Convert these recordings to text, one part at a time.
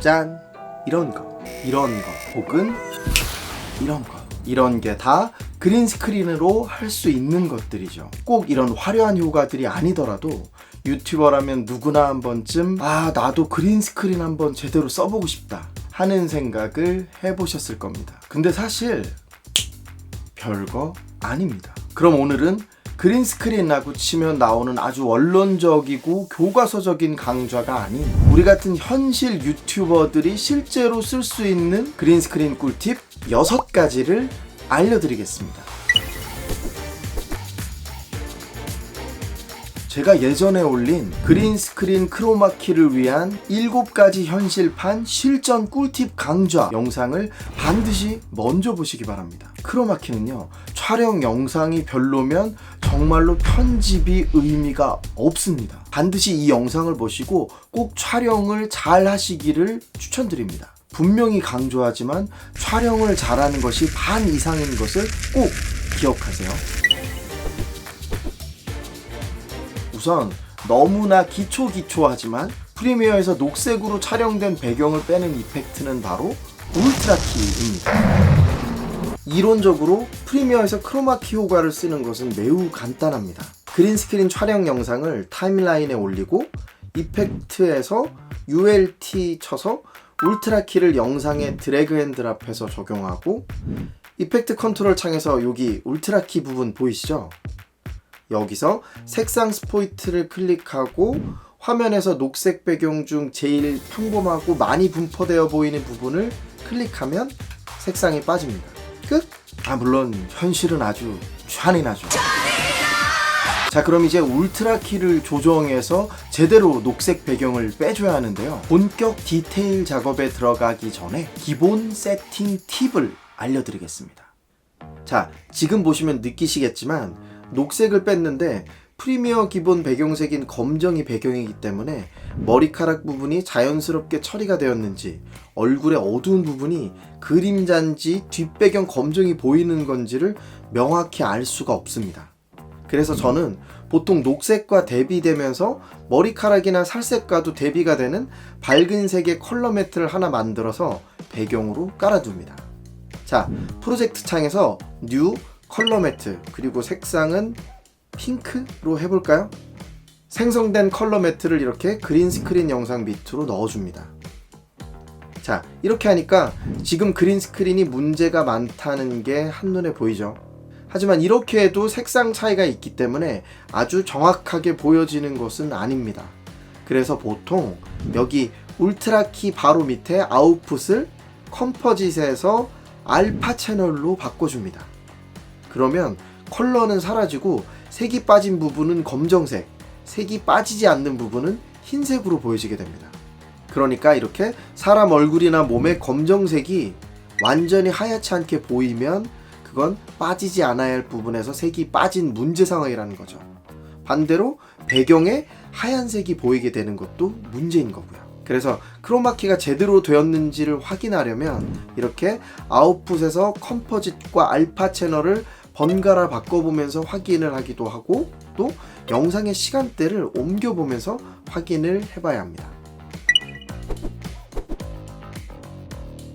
짠! 이런 거 혹은 이런 거, 이런 게 다 그린 스크린으로 할 수 있는 것들이죠. 꼭 이런 화려한 효과들이 아니더라도 유튜버라면 누구나 한 번쯤 나도 그린 스크린 한번 제대로 써보고 싶다 하는 생각을 해보셨을 겁니다. 근데 사실 별거 아닙니다. 그럼 오늘은 그린 스크린이라고 치면 나오는 아주 원론적이고 교과서적인 강좌가 아닌 우리 같은 현실 유튜버들이 실제로 쓸 수 있는 그린 스크린 꿀팁 6가지를 알려드리겠습니다. 제가 예전에 올린 그린 스크린 크로마키를 위한 7가지 현실판 실전 꿀팁 강좌 영상을 반드시 먼저 보시기 바랍니다. 크로마키는요, 촬영 영상이 별로면 정말로 편집이 의미가 없습니다. 반드시 이 영상을 보시고 꼭 촬영을 잘 하시기를 추천드립니다. 분명히 강조하지만 촬영을 잘하는 것이 반 이상인 것을 꼭 기억하세요. 우선 너무나 기초하지만 프리미어에서 녹색으로 촬영된 배경을 빼는 이펙트는 바로 울트라키입니다. 이론적으로 프리미어에서 크로마키 효과를 쓰는 것은 매우 간단합니다. 그린 스크린 촬영 영상을 타임라인에 올리고 이펙트에서 ULT 쳐서 울트라키를 영상에 드래그 앤 드랍해서 적용하고 이펙트 컨트롤 창에서 여기 울트라키 부분 보이시죠? 여기서 색상 스포이트를 클릭하고 화면에서 녹색 배경 중 제일 평범하고 많이 분포되어 보이는 부분을 클릭하면 색상이 빠집니다. 끝! 물론 현실은 아주 잔인하죠. 자, 그럼 이제 울트라키를 조정해서 제대로 녹색 배경을 빼줘야 하는데요. 본격 디테일 작업에 들어가기 전에 기본 세팅 팁을 알려드리겠습니다. 자, 지금 보시면 느끼시겠지만 녹색을 뺐는데 프리미어 기본 배경색인 검정이 배경이기 때문에 머리카락 부분이 자연스럽게 처리가 되었는지 얼굴의 어두운 부분이 그림자인지 뒷배경 검정이 보이는 건지를 명확히 알 수가 없습니다. 그래서 저는 보통 녹색과 대비되면서 머리카락이나 살색과도 대비가 되는 밝은 색의 컬러 매트를 하나 만들어서 배경으로 깔아둡니다. 자, 프로젝트 창에서 뉴 컬러 매트, 그리고 색상은 핑크로 해볼까요? 생성된 컬러 매트를 이렇게 그린 스크린 영상 밑으로 넣어줍니다. 자, 이렇게 하니까 지금 그린 스크린이 문제가 많다는 게 한눈에 보이죠? 하지만 이렇게 해도 색상 차이가 있기 때문에 아주 정확하게 보여지는 것은 아닙니다. 그래서 보통 여기 울트라키 바로 밑에 아웃풋을 컴포짓에서 알파 채널로 바꿔줍니다. 그러면 컬러는 사라지고 색이 빠진 부분은 검정색, 색이 빠지지 않는 부분은 흰색으로 보여지게 됩니다. 그러니까 이렇게 사람 얼굴이나 몸의 검정색이 완전히 하얗지 않게 보이면 그건 빠지지 않아야 할 부분에서 색이 빠진 문제 상황이라는 거죠. 반대로 배경에 하얀색이 보이게 되는 것도 문제인 거고요. 그래서 크로마키가 제대로 되었는지를 확인하려면 이렇게 아웃풋에서 컴포짓과 알파 채널을 번갈아 바꿔보면서 확인을 하기도 하고 또 영상의 시간대를 옮겨보면서 확인을 해봐야 합니다.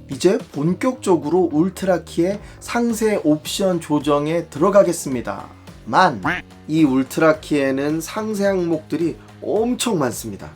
이제 본격적으로 울트라키의 상세 옵션 조정에 들어가겠습니다. 이 울트라키에는 상세 항목들이 엄청 많습니다.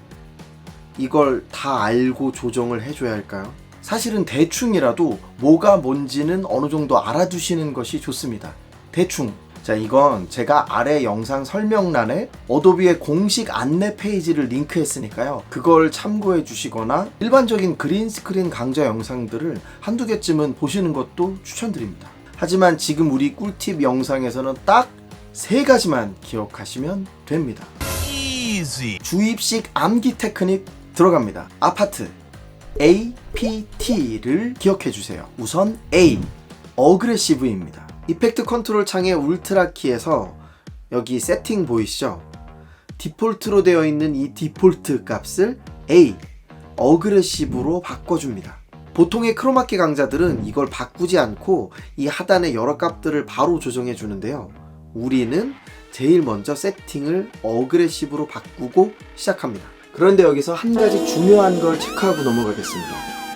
이걸 다 알고 조정을 해줘야 할까요? 사실은 대충이라도 뭐가 뭔지는 어느 정도 알아두시는 것이 좋습니다. 대충. 자, 이건 제가 아래 영상 설명란에 어도비의 공식 안내 페이지를 링크했으니까요. 그걸 참고해 주시거나 일반적인 그린 스크린 강좌 영상들을 한두 개쯤은 보시는 것도 추천드립니다. 하지만 지금 우리 꿀팁 영상에서는 딱 3가지만 기억하시면 됩니다. Easy. 주입식 암기 테크닉 들어갑니다. 아파트 APT를 기억해 주세요. 우선 A, 어그레시브입니다. 이펙트 컨트롤 창의 울트라키에서 여기 세팅 보이시죠? 디폴트로 되어 있는 이 디폴트 값을 A, 어그레시브로 바꿔줍니다. 보통의 크로마키 강좌들은 이걸 바꾸지 않고 이 하단의 여러 값들을 바로 조정해 주는데요. 우리는 제일 먼저 세팅을 어그레시브로 바꾸고 시작합니다. 그런데 여기서 한 가지 중요한 걸 체크하고 넘어가겠습니다.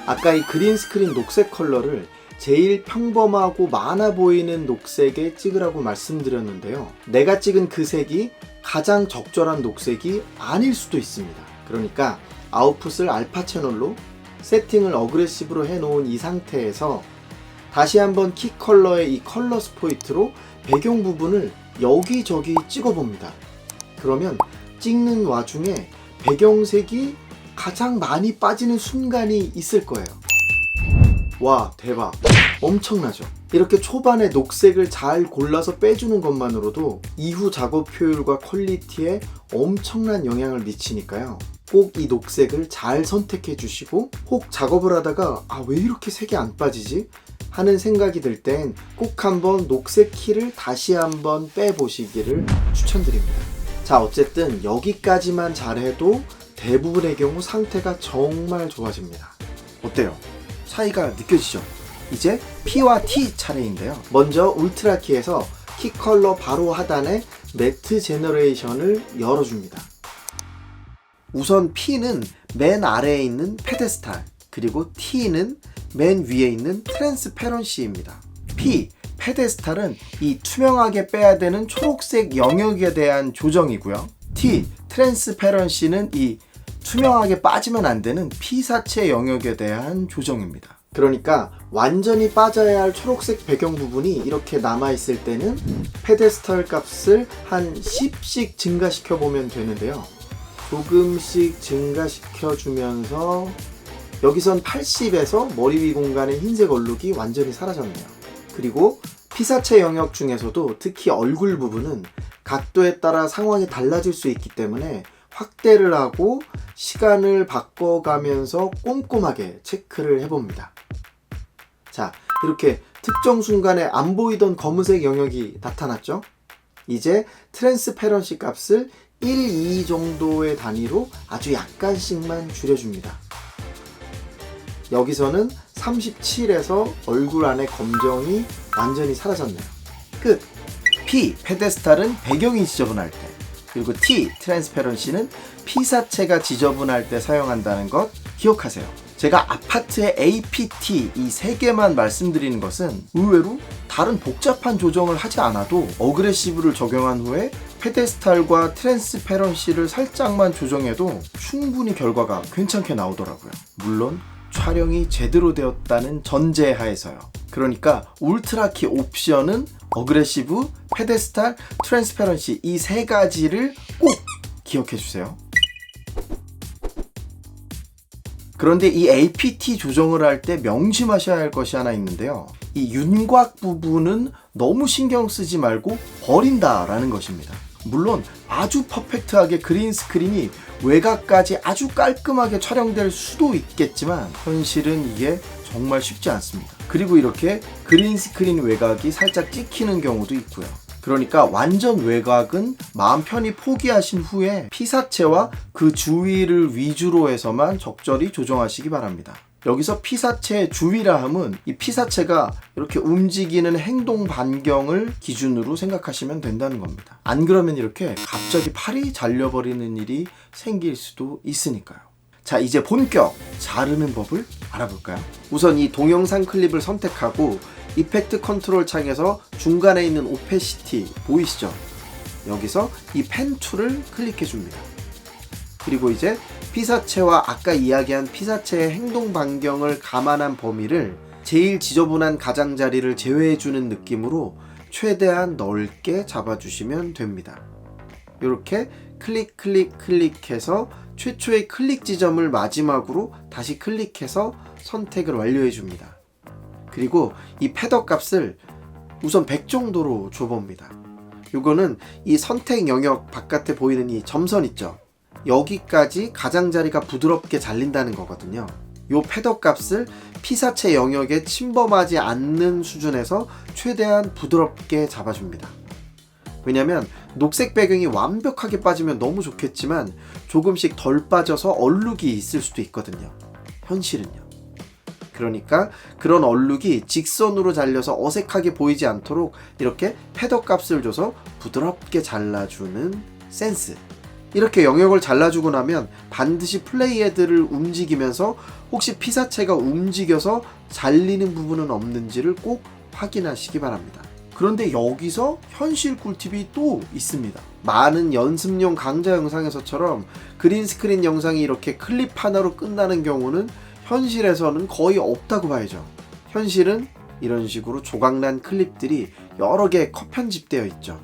아까 이 그린 스크린 녹색 컬러를 제일 평범하고 많아 보이는 녹색에 찍으라고 말씀드렸는데요. 내가 찍은 그 색이 가장 적절한 녹색이 아닐 수도 있습니다. 그러니까 아웃풋을 알파 채널로 세팅을 어그레시브로 해놓은 이 상태에서 다시 한번 키 컬러의 이 컬러 스포이트로 배경 부분을 여기저기 찍어봅니다. 그러면 찍는 와중에 배경색이 가장 많이 빠지는 순간이 있을 거예요. 와, 대박. 엄청나죠? 이렇게 초반에 녹색을 잘 골라서 빼주는 것만으로도 이후 작업 효율과 퀄리티에 엄청난 영향을 미치니까요. 꼭 이 녹색을 잘 선택해 주시고, 혹 작업을 하다가 왜 이렇게 색이 안 빠지지? 하는 생각이 들 땐 꼭 한번 녹색 키를 다시 한번 빼보시기를 추천드립니다. 자, 어쨌든 여기까지만 잘해도 대부분의 경우 상태가 정말 좋아집니다. 어때요? 차이가 느껴지죠? 이제 P와 T 차례인데요. 먼저 울트라 키에서 키 컬러 바로 하단에 매트 제너레이션을 열어줍니다. 우선 P는 맨 아래에 있는 페데스탈, 그리고 T는 맨 위에 있는 트랜스페런시입니다. P, 페데스탈은 이 투명하게 빼야 되는 초록색 영역에 대한 조정이고요. T, 트랜스페런시는 이 투명하게 빠지면 안 되는 피사체 영역에 대한 조정입니다. 그러니까 완전히 빠져야 할 초록색 배경 부분이 이렇게 남아있을 때는 페데스탈 값을 한 10씩 증가시켜 보면 되는데요. 조금씩 증가시켜 주면서 여기선 80에서 머리 위 공간의 흰색 얼룩이 완전히 사라졌네요. 그리고 피사체 영역 중에서도 특히 얼굴 부분은 각도에 따라 상황이 달라질 수 있기 때문에 확대를 하고 시간을 바꿔가면서 꼼꼼하게 체크를 해봅니다. 자, 이렇게 특정 순간에 안 보이던 검은색 영역이 나타났죠? 이제 트랜스페런시 값을 1, 2 정도의 단위로 아주 약간씩만 줄여줍니다. 여기서는 37에서 얼굴 안에 검정이 완전히 사라졌네요. 끝! P, 페데스탈은 배경이 지저분할 때, 그리고 T, 트랜스페런시는 피사체가 지저분할 때 사용한다는 것 기억하세요. 제가 아파트의 APT 이 세 개만 말씀드리는 것은 의외로 다른 복잡한 조정을 하지 않아도 어그레시브를 적용한 후에 페데스탈과 트랜스페런시를 살짝만 조정해도 충분히 결과가 괜찮게 나오더라고요. 물론 촬영이 제대로 되었다는 전제하에서요. 그러니까 울트라키 옵션은 어그레시브, 페데스탈, 트랜스페런시 이 세 가지를 꼭 기억해 주세요. 그런데 이 APT 조정을 할 때 명심하셔야 할 것이 하나 있는데요. 이 윤곽 부분은 너무 신경 쓰지 말고 버린다라는 것입니다. 물론 아주 퍼펙트하게 그린 스크린이 외곽까지 아주 깔끔하게 촬영될 수도 있겠지만 현실은 이게 정말 쉽지 않습니다. 그리고 이렇게 그린 스크린 외곽이 살짝 찍히는 경우도 있고요. 그러니까 완전 외곽은 마음 편히 포기하신 후에 피사체와 그 주위를 위주로 해서만 적절히 조정하시기 바랍니다. 여기서 피사체 주위라 함은 이 피사체가 이렇게 움직이는 행동 반경을 기준으로 생각하시면 된다는 겁니다. 안 그러면 이렇게 갑자기 팔이 잘려버리는 일이 생길 수도 있으니까요. 자, 이제 본격 자르는 법을 알아볼까요? 우선 이 동영상 클립을 선택하고 이펙트 컨트롤 창에서 중간에 있는 오페시티 보이시죠? 여기서 이 펜 툴을 클릭해 줍니다. 그리고 이제 피사체와 아까 이야기한 피사체의 행동 반경을 감안한 범위를 제일 지저분한 가장자리를 제외해주는 느낌으로 최대한 넓게 잡아주시면 됩니다. 이렇게 클릭해서 최초의 클릭 지점을 마지막으로 다시 클릭해서 선택을 완료해줍니다. 그리고 이 패더 값을 우선 100 정도로 줘봅니다. 이거는 이 선택 영역 바깥에 보이는 이 점선 있죠? 여기까지 가장자리가 부드럽게 잘린다는 거거든요. 이 패더 값을 피사체 영역에 침범하지 않는 수준에서 최대한 부드럽게 잡아줍니다. 왜냐면 녹색 배경이 완벽하게 빠지면 너무 좋겠지만 조금씩 덜 빠져서 얼룩이 있을 수도 있거든요. 현실은요. 그러니까 그런 얼룩이 직선으로 잘려서 어색하게 보이지 않도록 이렇게 패더 값을 줘서 부드럽게 잘라주는 센스. 이렇게 영역을 잘라주고 나면 반드시 플레이 헤드를 움직이면서 혹시 피사체가 움직여서 잘리는 부분은 없는지를 꼭 확인하시기 바랍니다. 그런데 여기서 현실 꿀팁이 또 있습니다. 많은 연습용 강좌 영상에서처럼 그린스크린 영상이 이렇게 클립 하나로 끝나는 경우는 현실에서는 거의 없다고 봐야죠. 현실은 이런 식으로 조각난 클립들이 여러 개 컷 편집되어 있죠.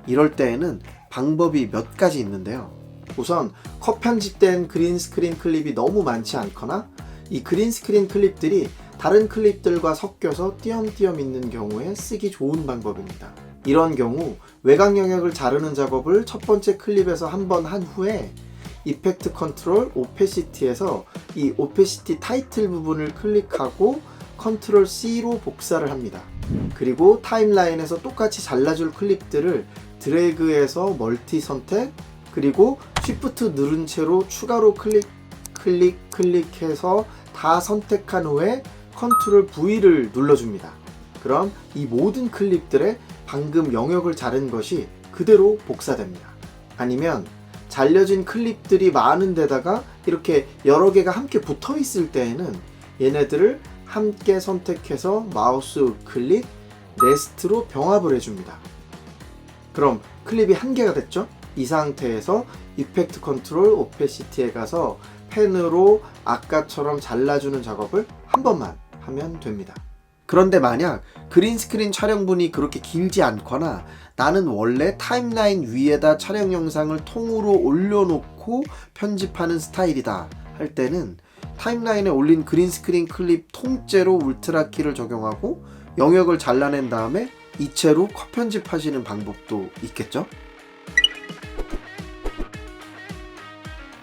이럴 때에는 방법이 몇 가지 있는데요. 우선 컷 편집된 그린스크린 클립이 너무 많지 않거나 이 그린스크린 클립들이 다른 클립들과 섞여서 띄엄띄엄 있는 경우에 쓰기 좋은 방법입니다. 이런 경우 외곽 영역을 자르는 작업을 첫 번째 클립에서 한번 한 후에 이펙트 컨트롤 오페시티에서 이 오페시티 타이틀 부분을 클릭하고 컨트롤 C로 복사를 합니다. 그리고 타임라인에서 똑같이 잘라줄 클립들을 드래그해서 멀티 선택, 그리고 쉬프트 누른 채로 추가로 클릭해서 다 선택한 후에 컨트롤 V를 눌러줍니다. 그럼 이 모든 클립들의 방금 영역을 자른 것이 그대로 복사됩니다. 아니면 잘려진 클립들이 많은 데다가 이렇게 여러 개가 함께 붙어 있을 때에는 얘네들을 함께 선택해서 마우스 클릭, 네스트로 병합을 해줍니다. 그럼 클립이 한 개가 됐죠? 이 상태에서 이펙트 컨트롤 오페시티에 가서 펜으로 아까처럼 잘라주는 작업을 한 번만 하면 됩니다. 그런데 만약 그린스크린 촬영분이 그렇게 길지 않거나 나는 원래 타임라인 위에다 촬영 영상을 통으로 올려놓고 편집하는 스타일이다 할 때는 타임라인에 올린 그린스크린 클립 통째로 울트라 키를 적용하고 영역을 잘라낸 다음에 이체로 컷 편집하시는 방법도 있겠죠?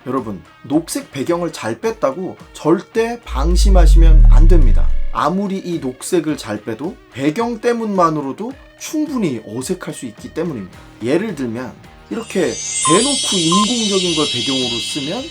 여러분, 녹색 배경을 잘 뺐다고 절대 방심하시면 안 됩니다. 아무리 이 녹색을 잘 빼도 배경 때문만으로도 충분히 어색할 수 있기 때문입니다. 예를 들면 이렇게 대놓고 인공적인 걸 배경으로 쓰면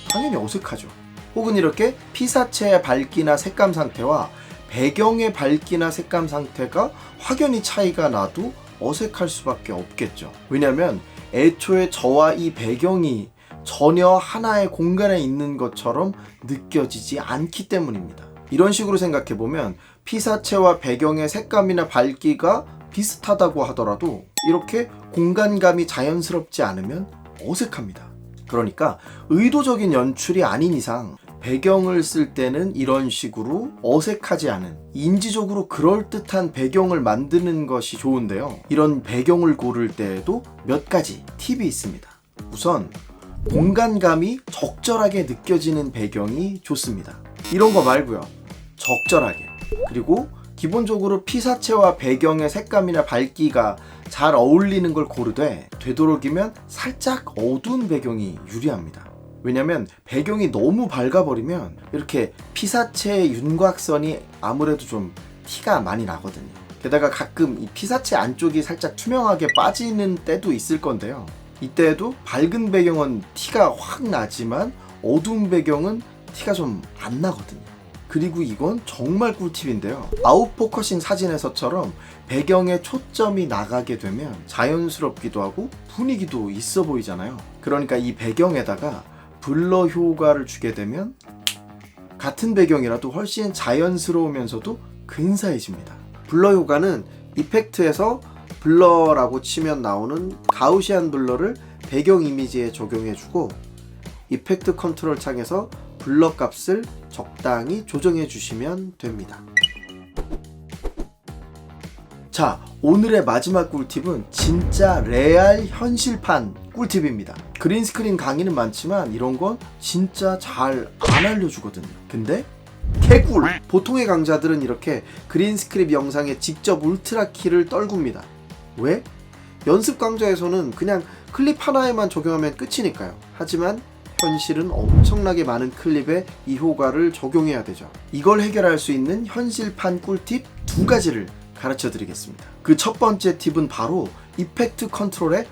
당연히 어색하죠. 혹은 이렇게 피사체의 밝기나 색감 상태와 배경의 밝기나 색감 상태가 확연히 차이가 나도 어색할 수밖에 없겠죠. 왜냐면 애초에 저와 이 배경이 전혀 하나의 공간에 있는 것처럼 느껴지지 않기 때문입니다. 이런 식으로 생각해보면 피사체와 배경의 색감이나 밝기가 비슷하다고 하더라도 이렇게 공간감이 자연스럽지 않으면 어색합니다. 그러니까 의도적인 연출이 아닌 이상 배경을 쓸 때는 이런 식으로 어색하지 않은 인지적으로 그럴듯한 배경을 만드는 것이 좋은데요. 이런 배경을 고를 때에도 몇 가지 팁이 있습니다. 우선 공간감이 적절하게 느껴지는 배경이 좋습니다. 이런 거 말고요. 적절하게. 그리고 기본적으로 피사체와 배경의 색감이나 밝기가 잘 어울리는 걸 고르되 되도록이면 살짝 어두운 배경이 유리합니다. 왜냐면 배경이 너무 밝아버리면 이렇게 피사체의 윤곽선이 아무래도 좀 티가 많이 나거든요. 게다가 가끔 이 피사체 안쪽이 살짝 투명하게 빠지는 때도 있을 건데요. 이때에도 밝은 배경은 티가 확 나지만 어두운 배경은 티가 좀 안 나거든요. 그리고 이건 정말 꿀팁인데요. 아웃포커싱 사진에서처럼 배경에 초점이 나가게 되면 자연스럽기도 하고 분위기도 있어 보이잖아요. 그러니까 이 배경에다가 블러 효과를 주게 되면 같은 배경이라도 훨씬 자연스러우면서도 근사해집니다. 블러 효과는 이펙트에서 블러라고 치면 나오는 가우시안 블러를 배경 이미지에 적용해주고 이펙트 컨트롤 창에서 블러 값을 적당히 조정해 주시면 됩니다. 자, 오늘의 마지막 꿀팁은 진짜 레알 현실판 꿀팁입니다. 그린스크린 강의는 많지만 이런 건 진짜 잘 안 알려주거든요. 근데 개꿀! 보통의 강좌들은 이렇게 그린스크린 영상에 직접 울트라 키를 떨굽니다. 왜? 연습 강좌에서는 그냥 클립 하나에만 적용하면 끝이니까요. 하지만 현실은 엄청나게 많은 클립에 이 효과를 적용해야 되죠. 이걸 해결할 수 있는 현실판 꿀팁 2가지를 가르쳐 드리겠습니다. 그 첫 번째 팁은 바로 이펙트 컨트롤의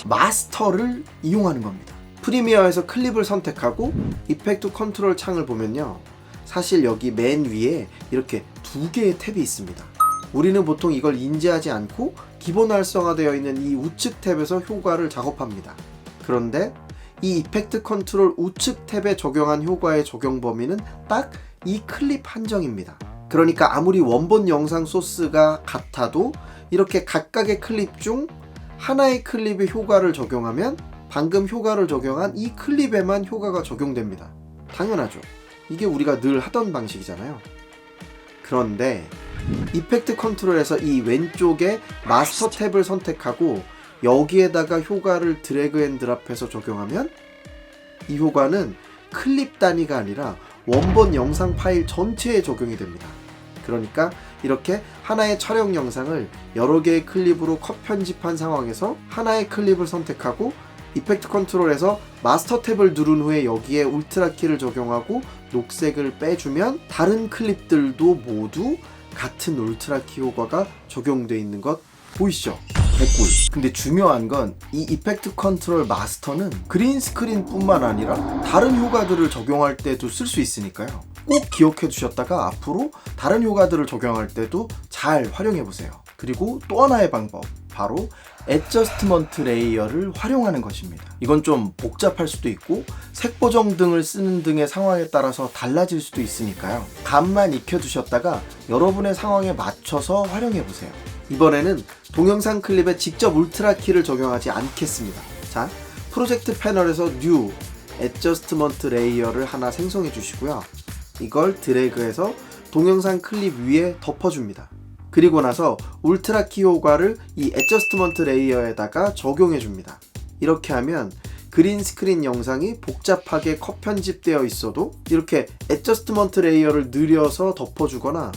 마스터를 이용하는 겁니다. 프리미어에서 클립을 선택하고 이펙트 컨트롤 창을 보면요, 사실 여기 맨 위에 이렇게 2개의 탭이 있습니다. 우리는 보통 이걸 인지하지 않고 기본 활성화되어 있는 이 우측 탭에서 효과를 작업합니다. 그런데 이 이펙트 컨트롤 우측 탭에 적용한 효과의 적용 범위는 딱 이 클립 한정입니다. 그러니까 아무리 원본 영상 소스가 같아도 이렇게 각각의 클립 중 하나의 클립에 효과를 적용하면 방금 효과를 적용한 이 클립에만 효과가 적용됩니다. 당연하죠. 이게 우리가 늘 하던 방식이잖아요. 그런데 이펙트 컨트롤에서 이 왼쪽에 마스터 탭을 선택하고 여기에다가 효과를 드래그 앤 드랍해서 적용하면 이 효과는 클립 단위가 아니라 원본 영상 파일 전체에 적용이 됩니다. 그러니까 이렇게 하나의 촬영 영상을 여러 개의 클립으로 컷 편집한 상황에서 하나의 클립을 선택하고 이펙트 컨트롤에서 마스터 탭을 누른 후에 여기에 울트라 키를 적용하고 녹색을 빼주면 다른 클립들도 모두 같은 울트라 키 효과가 적용되어 있는 것 보이시죠? 개꿀. 근데 중요한 건 이 이펙트 컨트롤 마스터는 그린 스크린 뿐만 아니라 다른 효과들을 적용할 때도 쓸 수 있으니까요. 꼭 기억해 두셨다가 앞으로 다른 효과들을 적용할 때도 잘 활용해 보세요. 그리고 또 하나의 방법, 바로 애저스트먼트 레이어를 활용하는 것입니다. 이건 좀 복잡할 수도 있고 색 보정 등을 쓰는 등의 상황에 따라서 달라질 수도 있으니까요. 감만 익혀두셨다가 여러분의 상황에 맞춰서 활용해 보세요. 이번에는 동영상 클립에 직접 울트라 키를 적용하지 않겠습니다. 자, 프로젝트 패널에서 New 애저스트먼트 레이어를 하나 생성해 주시고요. 이걸 드래그해서 동영상 클립 위에 덮어줍니다. 그리고 나서 울트라 키 효과를 이 애저스트먼트 레이어에다가 적용해 줍니다. 이렇게 하면 그린 스크린 영상이 복잡하게 컷 편집되어 있어도 이렇게 애저스트먼트 레이어를 늘려서 덮어주거나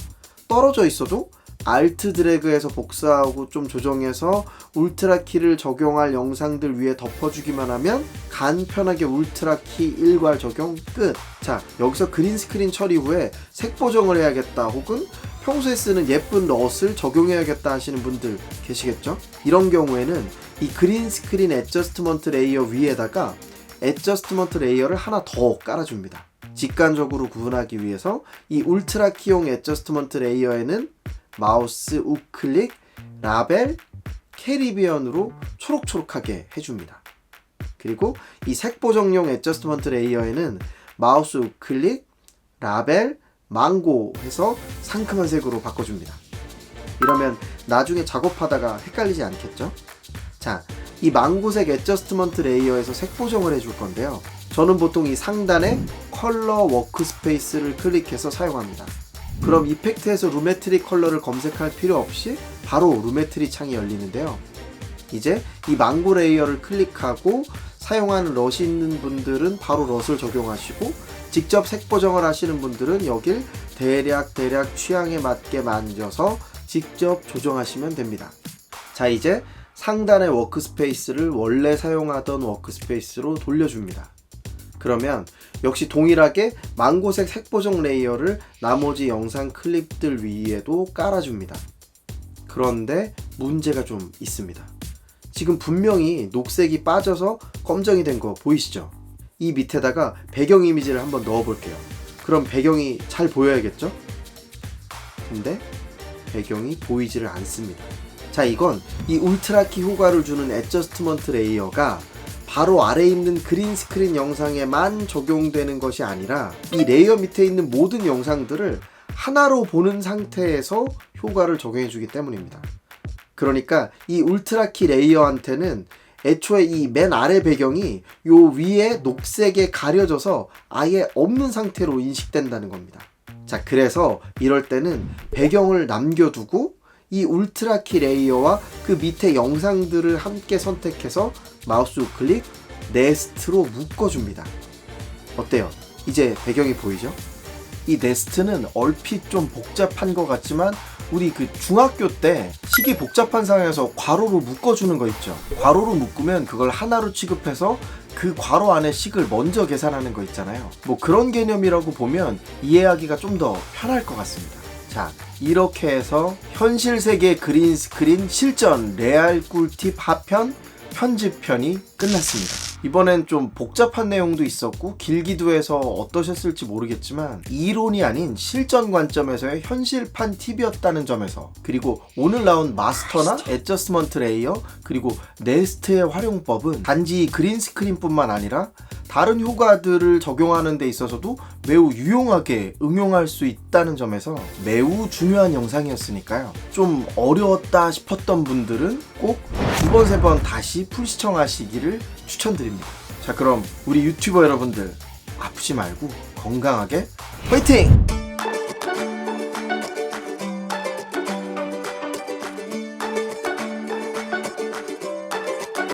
떨어져 있어도 알트 드래그해서 복사하고 좀 조정해서 울트라 키를 적용할 영상들 위에 덮어주기만 하면 간편하게 울트라 키 일괄 적용 끝. 자, 여기서 그린 스크린 처리 후에 색 보정을 해야겠다 혹은 평소에 쓰는 예쁜 럿을 적용해야겠다 하시는 분들 계시겠죠? 이런 경우에는 이 그린 스크린 애저스트먼트 레이어 위에다가 애저스트먼트 레이어를 하나 더 깔아줍니다. 직관적으로 구분하기 위해서 이 울트라 키용 애저스트먼트 레이어에는 마우스 우클릭, 라벨, 캐리비언으로 초록초록하게 해줍니다. 그리고 이 색 보정용 애저스트먼트 레이어에는 마우스 우클릭, 라벨, 망고 해서 상큼한 색으로 바꿔줍니다. 이러면 나중에 작업하다가 헷갈리지 않겠죠? 자, 이 망고색 애저스트먼트 레이어에서 색 보정을 해줄 건데요. 저는 보통 이 상단에 컬러 워크스페이스를 클릭해서 사용합니다. 그럼 이펙트에서 루메트리 컬러를 검색할 필요 없이 바로 루메트리 창이 열리는데요. 이제 이 망고 레이어를 클릭하고 사용하는 럿이 있는 분들은 바로 럿을 적용하시고 직접 색 보정을 하시는 분들은 여길 대략 취향에 맞게 만져서 직접 조정하시면 됩니다. 자, 이제 상단의 워크스페이스를 원래 사용하던 워크스페이스로 돌려줍니다. 그러면 역시 동일하게 망고색 색 보정 레이어를 나머지 영상 클립들 위에도 깔아줍니다. 그런데 문제가 좀 있습니다. 지금 분명히 녹색이 빠져서 검정이 된 거 보이시죠? 이 밑에다가 배경 이미지를 한번 넣어 볼게요. 그럼 배경이 잘 보여야겠죠? 근데 배경이 보이지를 않습니다. 자, 이건 이 울트라 키 효과를 주는 애저스트먼트 레이어가 바로 아래에 있는 그린 스크린 영상에만 적용되는 것이 아니라 이 레이어 밑에 있는 모든 영상들을 하나로 보는 상태에서 효과를 적용해 주기 때문입니다. 그러니까 이 울트라 키 레이어한테는 애초에 이 맨 아래 배경이 요 위에 녹색에 가려져서 아예 없는 상태로 인식된다는 겁니다. 자, 그래서 이럴 때는 배경을 남겨두고 이 울트라 키 레이어와 그 밑에 영상들을 함께 선택해서 마우스 우클릭, 네스트로 묶어줍니다. 어때요? 이제 배경이 보이죠? 이 네스트는 얼핏 좀 복잡한 것 같지만 우리 그 중학교 때 식이 복잡한 상황에서 괄호로 묶어주는 거 있죠? 괄호로 묶으면 그걸 하나로 취급해서 그 괄호 안에 식을 먼저 계산하는 거 있잖아요. 뭐 그런 개념이라고 보면 이해하기가 좀 더 편할 것 같습니다. 자, 이렇게 해서 현실 세계 그린 스크린 실전 레알 꿀팁 하편 편집편이 끝났습니다. 이번엔 좀 복잡한 내용도 있었고 길기도 해서 어떠셨을지 모르겠지만 이론이 아닌 실전 관점에서의 현실판 팁이었다는 점에서, 그리고 오늘 나온 마스터나 애저스먼트 레이어 그리고 네스트의 활용법은 단지 그린 스크린뿐만 아니라 다른 효과들을 적용하는 데 있어서도 매우 유용하게 응용할 수 있다는 점에서 매우 중요한 영상이었으니까요. 좀 어려웠다 싶었던 분들은 꼭 2번, 3번 다시 풀 시청하시기를 추천드립니다. 자, 그럼 우리 유튜버 여러분들 아프지 말고 건강하게 화이팅!